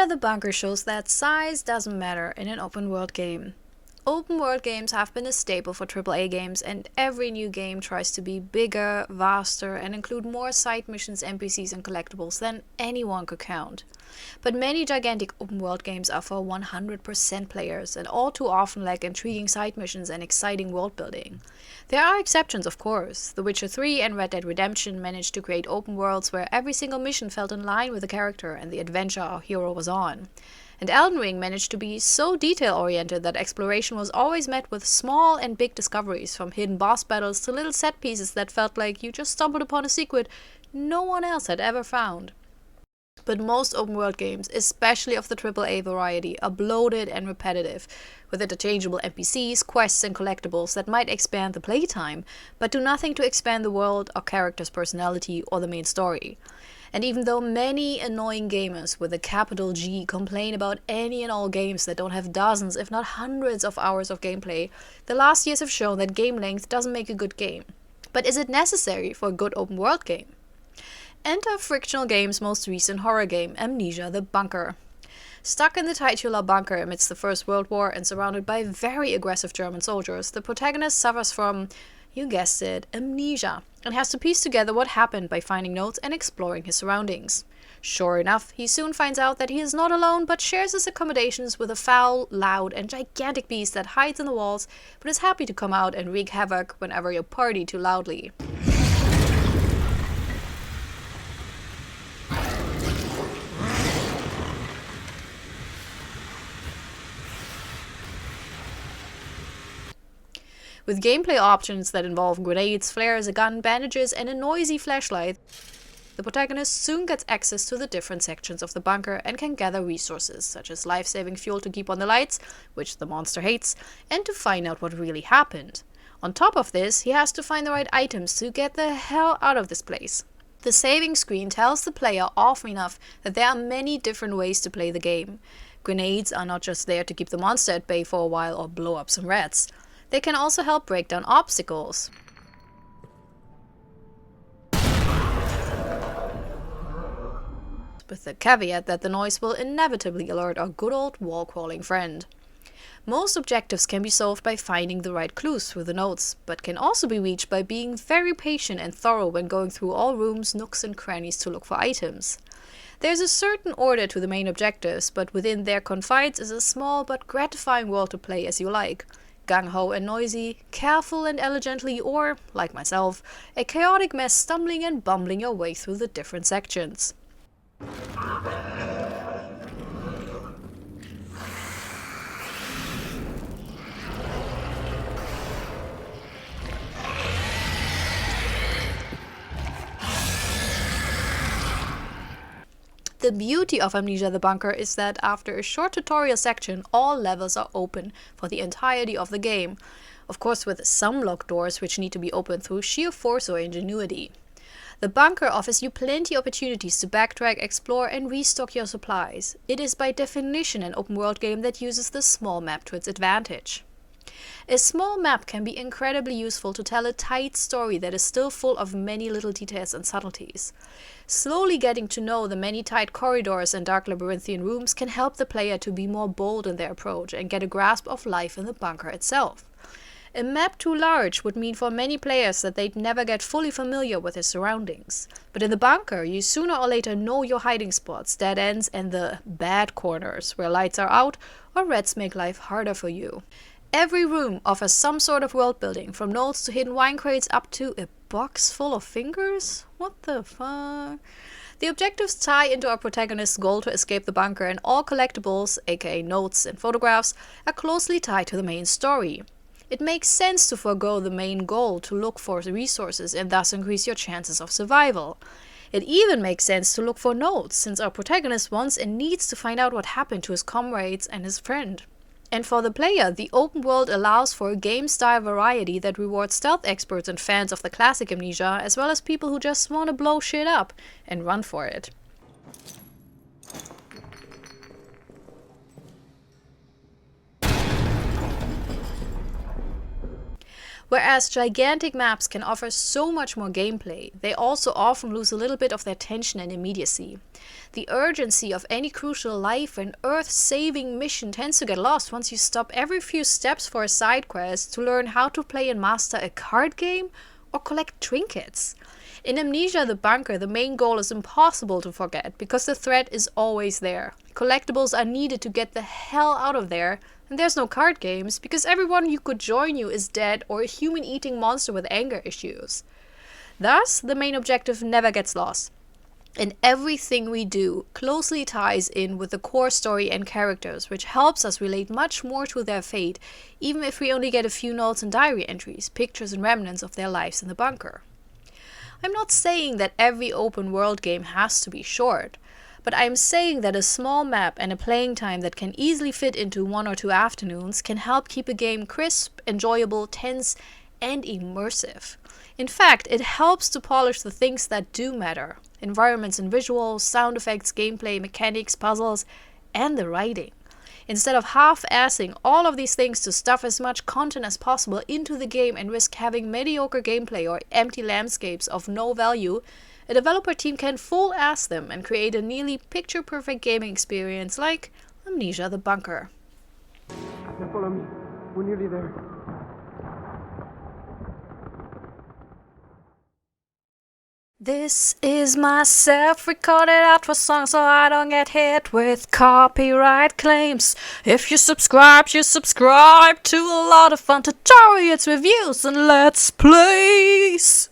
the Bunker shows that size doesn't matter in an open world game. Open world games have been a staple for AAA games, and every new game tries to be bigger, vaster, and include more side missions, NPCs, and collectibles than anyone could count. But many gigantic open world games are for 100% players, and all too often lack intriguing side missions and exciting world building. There are exceptions, of course. The Witcher 3 and Red Dead Redemption managed to create open worlds where every single mission felt in line with the character and the adventure our hero was on. And Elden Ring managed to be so detail-oriented that exploration was always met with small and big discoveries, from hidden boss battles to little set pieces that felt like you just stumbled upon a secret no one else had ever found. But most open-world games, especially of the AAA variety, are bloated and repetitive, with interchangeable NPCs, quests, and collectibles that might expand the playtime, but do nothing to expand the world or character's personality or the main story. And even though many annoying gamers with a capital G complain about any and all games that don't have dozens, if not hundreds of hours of gameplay, the last years have shown that game length doesn't make a good game. But is it necessary for a good open world game? Enter Frictional Games' most recent horror game, Amnesia: The Bunker. Stuck in the titular bunker amidst the First World War and surrounded by very aggressive German soldiers, the protagonist suffers from, you guessed it, amnesia, and has to piece together what happened by finding notes and exploring his surroundings. Sure enough, he soon finds out that he is not alone, but shares his accommodations with a foul, loud, and gigantic beast that hides in the walls, but is happy to come out and wreak havoc whenever you party too loudly. With gameplay options that involve grenades, flares, a gun, bandages, and a noisy flashlight, the protagonist soon gets access to the different sections of the bunker and can gather resources, such as life-saving fuel to keep on the lights, which the monster hates, and to find out what really happened. On top of this, he has to find the right items to get the hell out of this place. The saving screen tells the player often enough that there are many different ways to play the game. Grenades are not just there to keep the monster at bay for a while or blow up some rats. They can also help break down obstacles. With the caveat that the noise will inevitably alert our good old wall-crawling friend. Most objectives can be solved by finding the right clues through the notes, but can also be reached by being very patient and thorough when going through all rooms, nooks, and crannies to look for items. There's a certain order to the main objectives, but within their confines is a small but gratifying world to play as you like. Gung-ho and noisy, careful and elegantly, or, like myself, a chaotic mess stumbling and bumbling your way through the different sections. The beauty of Amnesia: The Bunker is that after a short tutorial section, all levels are open for the entirety of the game. Of course, with some locked doors which need to be opened through sheer force or ingenuity. The bunker offers you plenty opportunities to backtrack, explore, and restock your supplies. It is by definition an open world game that uses the small map to its advantage. A small map can be incredibly useful to tell a tight story that is still full of many little details and subtleties. Slowly getting to know the many tight corridors and dark labyrinthian rooms can help the player to be more bold in their approach and get a grasp of life in the bunker itself. A map too large would mean for many players that they'd never get fully familiar with their surroundings. But in the bunker, you sooner or later know your hiding spots, dead ends, and the bad corners where lights are out or rats make life harder for you. Every room offers some sort of world building, from notes to hidden wine crates up to a box full of fingers? What the fuck? The objectives tie into our protagonist's goal to escape the bunker, and all collectibles, aka notes and photographs, are closely tied to the main story. It makes sense to forego the main goal to look for resources and thus increase your chances of survival. It even makes sense to look for notes, since our protagonist wants and needs to find out what happened to his comrades and his friend. And for the player, the open world allows for a game-style variety that rewards stealth experts and fans of the classic Amnesia, as well as people who just want to blow shit up and run for it. Whereas gigantic maps can offer so much more gameplay, they also often lose a little bit of their tension and immediacy. The urgency of any crucial life and earth-saving mission tends to get lost once you stop every few steps for a side quest to learn how to play and master a card game or collect trinkets. In Amnesia the Bunker, the main goal is impossible to forget because the threat is always there. Collectibles are needed to get the hell out of there, and there's no card games because everyone who could join you is dead or a human-eating monster with anger issues. Thus, the main objective never gets lost. And everything we do closely ties in with the core story and characters, which helps us relate much more to their fate, even if we only get a few notes and diary entries, pictures and remnants of their lives in the bunker. I'm not saying that every open world game has to be short, but I'm saying that a small map and a playing time that can easily fit into 1 or 2 afternoons can help keep a game crisp, enjoyable, tense, and immersive. In fact, it helps to polish the things that do matter: environments and visuals, sound effects, gameplay, mechanics, puzzles, and the writing. Instead of half-assing all of these things to stuff as much content as possible into the game and risk having mediocre gameplay or empty landscapes of no value, a developer team can full-ass them and create a nearly picture-perfect gaming experience like Amnesia the Bunker. Now follow me. We're nearly there. This is my self-recorded outro song so I don't get hit with copyright claims. If you subscribe to a lot of fun tutorials, reviews, and let's plays.